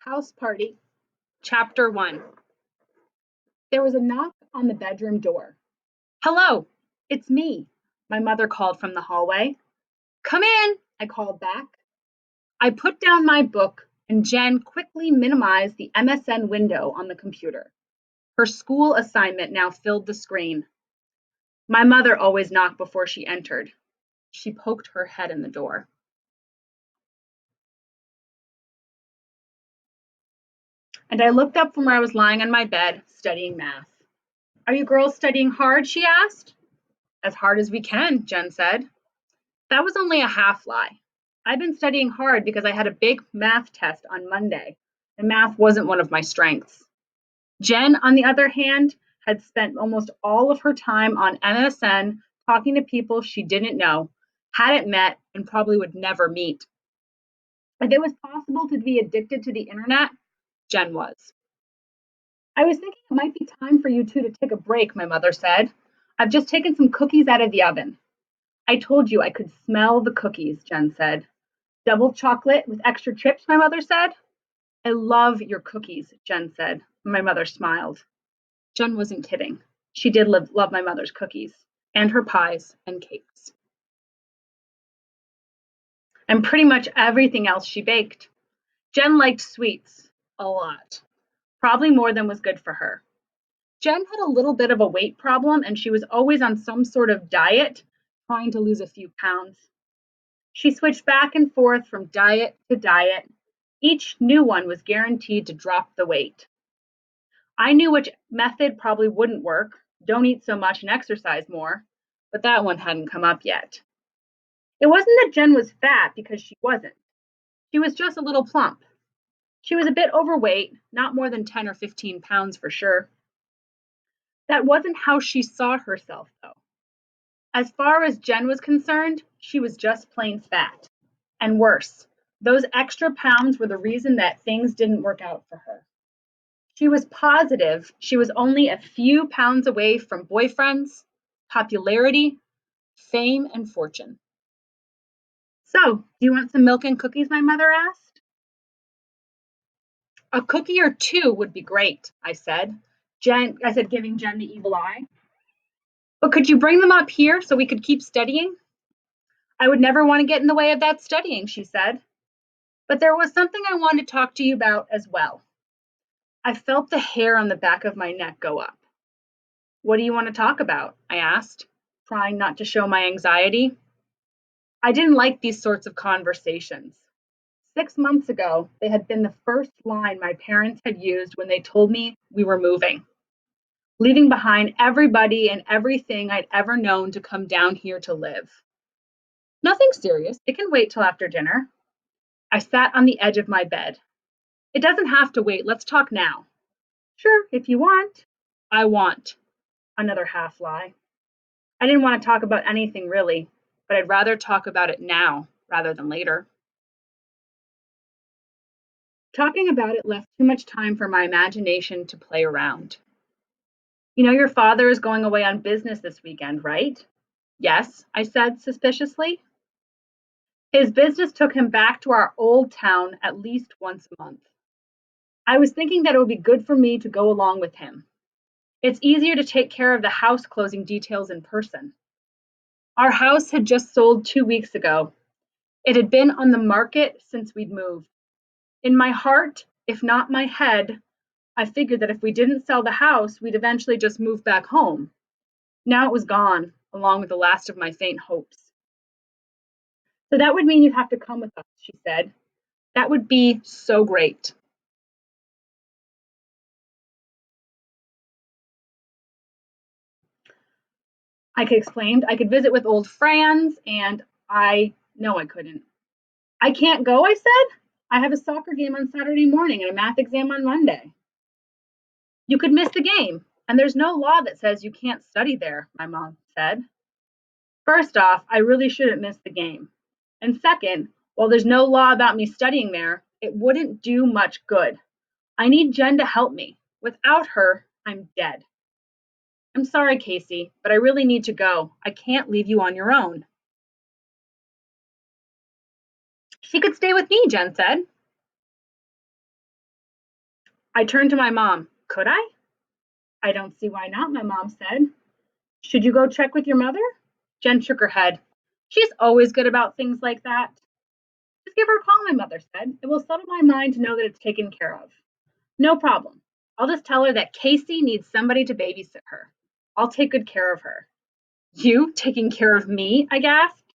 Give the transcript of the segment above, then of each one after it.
House Party, Chapter 1. There was a knock on the bedroom door. Hello, it's me, my mother called from the hallway. Come in, I called back. I put down my book, and Jen quickly minimized the MSN window on the computer. Her school assignment now filled the screen. My mother always knocked before she entered. She poked her head in the door. And I looked up from where I was lying on my bed, studying math. Are you girls studying hard? She asked. As hard as we can, Jen said. That was only a half lie. I've been studying hard because I had a big math test on Monday, and math wasn't one of my strengths. Jen, on the other hand, had spent almost all of her time on MSN talking to people she didn't know, hadn't met, and probably would never meet. If it was possible to be addicted to the internet, Jen was. I was thinking it might be time for you two to take a break, my mother said. I've just taken some cookies out of the oven. I told you I could smell the cookies, Jen said. Double chocolate with extra chips, my mother said. I love your cookies, Jen said. My mother smiled. Jen wasn't kidding. She did love my mother's cookies and her pies and cakes. And pretty much everything else she baked. Jen liked sweets a lot, probably more than was good for her. Jen had a little bit of a weight problem and she was always on some sort of diet, trying to lose a few pounds. She switched back and forth from diet to diet. Each new one was guaranteed to drop the weight. I knew which method probably wouldn't work. Don't eat so much and exercise more. But that one hadn't come up yet. It wasn't that Jen was fat because she wasn't. She was just a little plump. She was a bit overweight, not more than 10 or 15 pounds for sure. That wasn't how she saw herself, though. As far as Jen was concerned, she was just plain fat. And worse, those extra pounds were the reason that things didn't work out for her. She was positive she was only a few pounds away from boyfriends, popularity, fame, and fortune. So, do you want some milk and cookies? My mother asked. A cookie or two would be great, I said. I said, giving Jen the evil eye. But could you bring them up here so we could keep studying? I would never want to get in the way of that studying, she said. But there was something I wanted to talk to you about as well. I felt the hair on the back of my neck go up. What do you want to talk about? I asked, trying not to show my anxiety. I didn't like these sorts of conversations. 6 months ago, they had been the first line my parents had used when they told me we were moving, leaving behind everybody and everything I'd ever known to come down here to live. Nothing serious. It can wait till after dinner. I sat on the edge of my bed. It doesn't have to wait. Let's talk now. Sure, if you want. I want. Another half lie. I didn't want to talk about anything really, but I'd rather talk about it now rather than later. Talking about it left too much time for my imagination to play around. You know, your father is going away on business this weekend, right? Yes, I said suspiciously. His business took him back to our old town at least once a month. I was thinking that it would be good for me to go along with him. It's easier to take care of the house closing details in person. Our house had just sold 2 weeks ago. It had been on the market since we'd moved. In my heart, if not my head, I figured that if we didn't sell the house, we'd eventually just move back home. Now it was gone, along with the last of my faint hopes. So that would mean you'd have to come with us, she said. That would be so great. I exclaimed. I could visit with old friends, and no, I couldn't. I can't go, I said. I have a soccer game on Saturday morning and a math exam on Monday. You could miss the game, and there's no law that says you can't study there, my mom said. First off, I really shouldn't miss the game. And second, while there's no law about me studying there, it wouldn't do much good. I need Jen to help me. Without her, I'm dead. I'm sorry, Casey, but I really need to go. I can't leave you on your own. She could stay with me, Jen said. I turned to my mom. Could I? I don't see why not, my mom said. Should you go check with your mother? Jen shook her head. She's always good about things like that. Just give her a call, my mother said. It will settle my mind to know that it's taken care of. No problem. I'll just tell her that Casey needs somebody to babysit her. I'll take good care of her. You taking care of me? I gasped.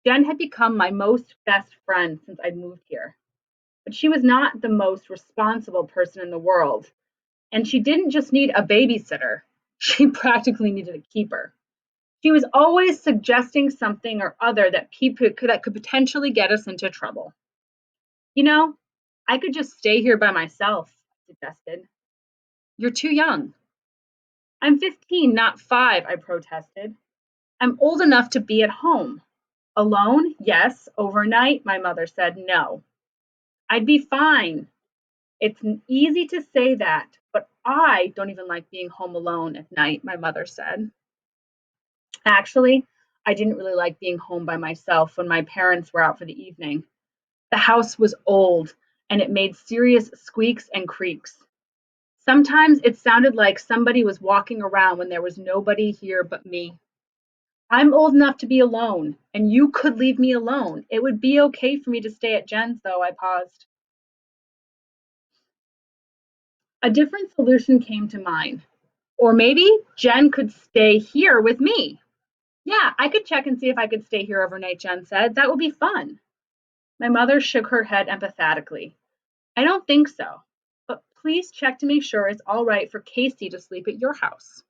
Jen had become my most best friend since I'd moved here. But she was not the most responsible person in the world. And she didn't just need a babysitter, she practically needed a keeper. She was always suggesting something or other that could potentially get us into trouble. You know, I could just stay here by myself, I suggested. You're too young. I'm 15, not 5, I protested. I'm old enough to be at home. Alone? Yes. Overnight? My mother said no. I'd be fine. It's easy to say that, but I don't even like being home alone at night, my mother said. Actually, I didn't really like being home by myself when my parents were out for the evening. The house was old and it made serious squeaks and creaks. Sometimes it sounded like somebody was walking around when there was nobody here but me. I'm old enough to be alone, and you could leave me alone. It would be okay for me to stay at Jen's, though, I paused. A different solution came to mind. Or maybe Jen could stay here with me. Yeah, I could check and see if I could stay here overnight, Jen said. That would be fun. My mother shook her head empathetically. I don't think so. But please check to make sure it's all right for Casey to sleep at your house.